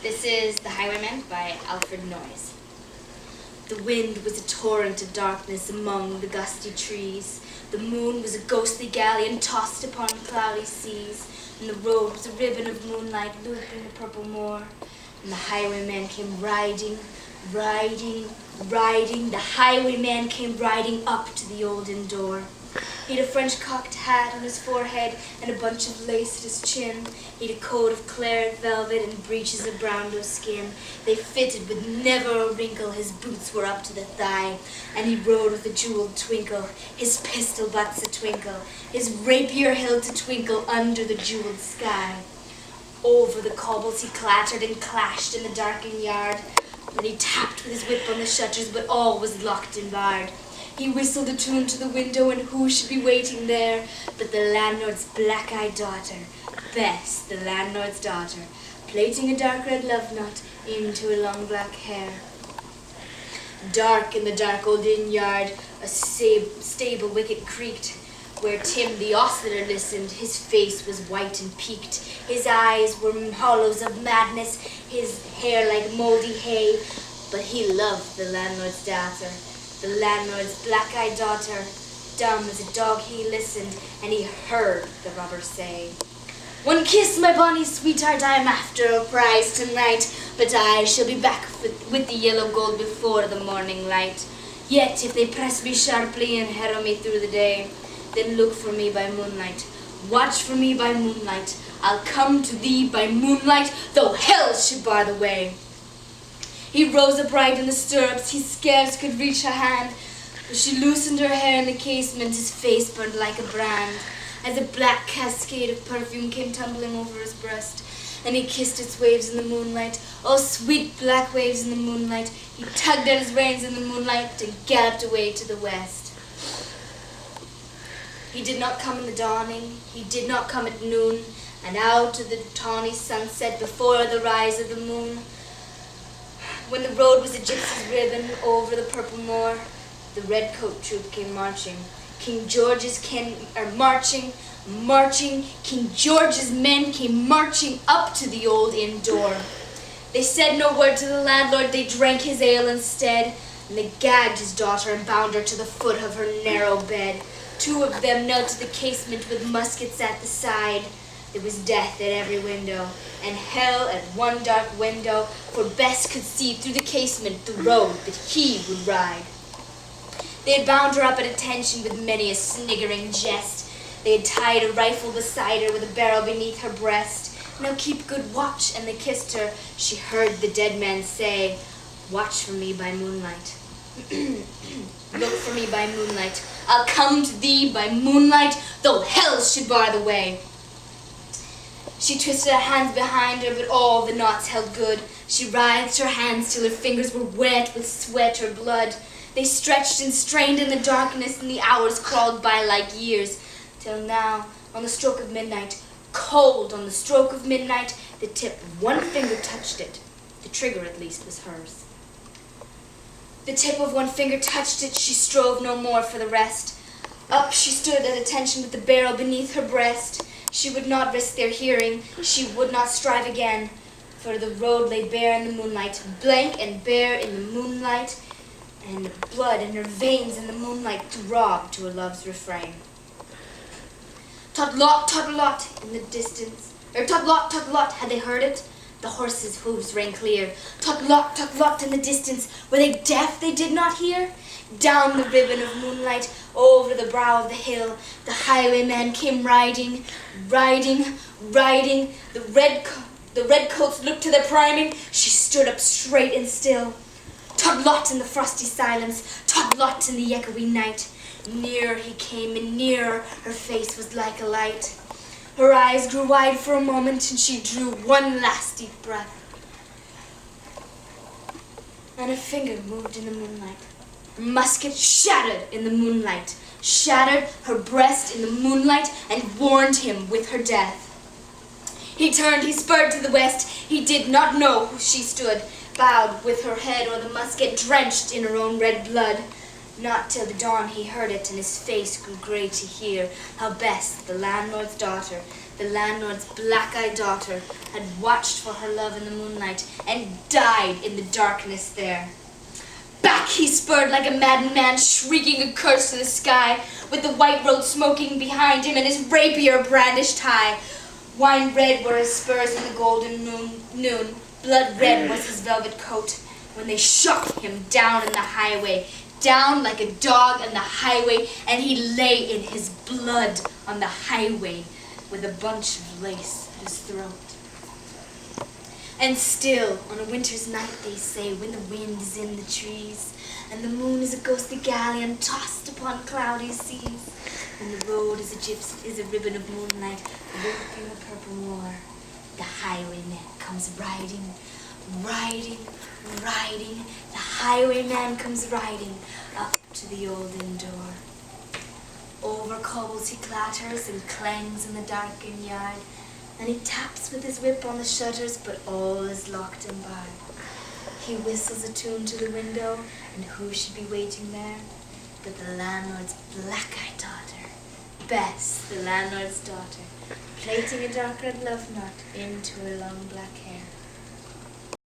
This is The Highwayman by Alfred Noyes. The wind was a torrent of darkness among the gusty trees. The moon was a ghostly galleon tossed upon cloudy seas, and the road was a ribbon of moonlight looping the purple moor. And the highwayman came riding. The highwayman came riding up to the old inn door. He had a French cocked hat on his forehead and a bunch of lace at his chin. He had a coat of claret velvet and breeches of brown doe skin. They fitted with never a wrinkle. His boots were up to the thigh, and he rode with a jeweled twinkle, his pistol butts a twinkle, his rapier hilt a twinkle under the jeweled sky. Over the cobbles he clattered and clashed in the darkened yard. Then he tapped with his whip on the shutters, but all was locked and barred. He whistled a tune to the window, and who should be waiting there but the landlord's black-eyed daughter, Bess, the landlord's daughter, plaiting a dark red love knot into her long black hair. Dark in the dark old inn yard, a stable wicket creaked, where Tim the ostler listened. His face was white and peaked, his eyes were hollows of madness, his hair like mouldy hay, but he loved the landlord's daughter. The landlord's black-eyed daughter, dumb as a dog he listened, and he heard the robber say, "One kiss, my bonny sweetheart, I am after a prize tonight, but I shall be back with the yellow gold before the morning light. Yet if they press me sharply and harrow me through the day, then look for me by moonlight, watch for me by moonlight. I'll come to thee by moonlight, though hell should bar the way." He rose upright in the stirrups, he scarce could reach her hand. As she loosened her hair in the casement, his face burned like a brand, as a black cascade of perfume came tumbling over his breast, and he kissed its waves in the moonlight, oh sweet black waves in the moonlight. He tugged at his reins in the moonlight and galloped away to the west. He did not come in the dawning, he did not come at noon, and out of the tawny sunset before the rise of the moon, when the road was a gypsy's ribbon over the purple moor, the red coat troop came marching. King George's King George's men came marching up to the old inn door. They said no word to the landlord, they drank his ale instead, and they gagged his daughter and bound her to the foot of her narrow bed. Two of them knelt at the casement with muskets at the side. There was death at every window, and hell at one dark window, for Bess could see through the casement the road that he would ride. They had bound her up at attention with many a sniggering jest. They had tied a rifle beside her with a barrel beneath her breast. "Now keep good watch," and they kissed her. She heard the dead man say, "Watch for me by moonlight. Look for me by moonlight. I'll come to thee by moonlight, though hell should bar the way." She twisted her hands behind her, but all the knots held good. She writhed her hands till her fingers were wet with sweat or blood. They stretched and strained in the darkness, and the hours crawled by like years, till now, on the stroke of midnight, cold on the stroke of midnight, the tip of one finger touched it. The trigger, at least, was hers. The tip of one finger touched it, she strove no more for the rest. Up she stood at attention with the barrel beneath her breast. She would not risk their hearing, she would not strive again, for the road lay bare in the moonlight, blank and bare in the moonlight, and the blood in her veins in the moonlight throbbed to a love's refrain. Tot-lot, in the distance, tot-lot, had they heard it? The horses' hooves rang clear. Tot-lot, in the distance, were they deaf they did not hear? Down the ribbon of moonlight, over the brow of the hill, the highwayman came riding. The redcoats looked to their priming. She stood up straight and still. Tot-lot in the frosty silence, tot-lot in the echoey night. Nearer he came and nearer, her face was like a light. Her eyes grew wide for a moment, and she drew one last deep breath. And her finger moved in the moonlight. Her musket shattered in the moonlight, shattered her breast in the moonlight, and warned him with her death. He turned, he spurred to the west. He did not know who she stood, bowed with her head o'er the musket, drenched in her own red blood. Not till the dawn he heard it, and his face grew grey to hear how Bess, the landlord's daughter, the landlord's black-eyed daughter had watched for her love in the moonlight and died in the darkness there. Back he spurred like a maddened man, shrieking a curse to the sky, with the white road smoking behind him and his rapier brandished high. Wine red were his spurs in the golden noon, blood red was his velvet coat, when they shook him down in the highway, down like a dog on the highway, and he lay in his blood on the highway with a bunch of lace at his throat. And still, on a winter's night, they say, when the wind is in the trees, and the moon is a ghostly galleon tossed upon cloudy seas, and the road is a ribbon of moonlight, walking a purple moor, the highwayman comes riding, riding, riding, the highwayman comes riding up to the old inn door. Over cobbles he clatters and clangs in the darkened yard, and he taps with his whip on the shutters, but all is locked and barred. He whistles a tune to the window, and who should be waiting there but the landlord's black-eyed daughter, Bess, the landlord's daughter, plaiting a dark red love knot into her long black hair.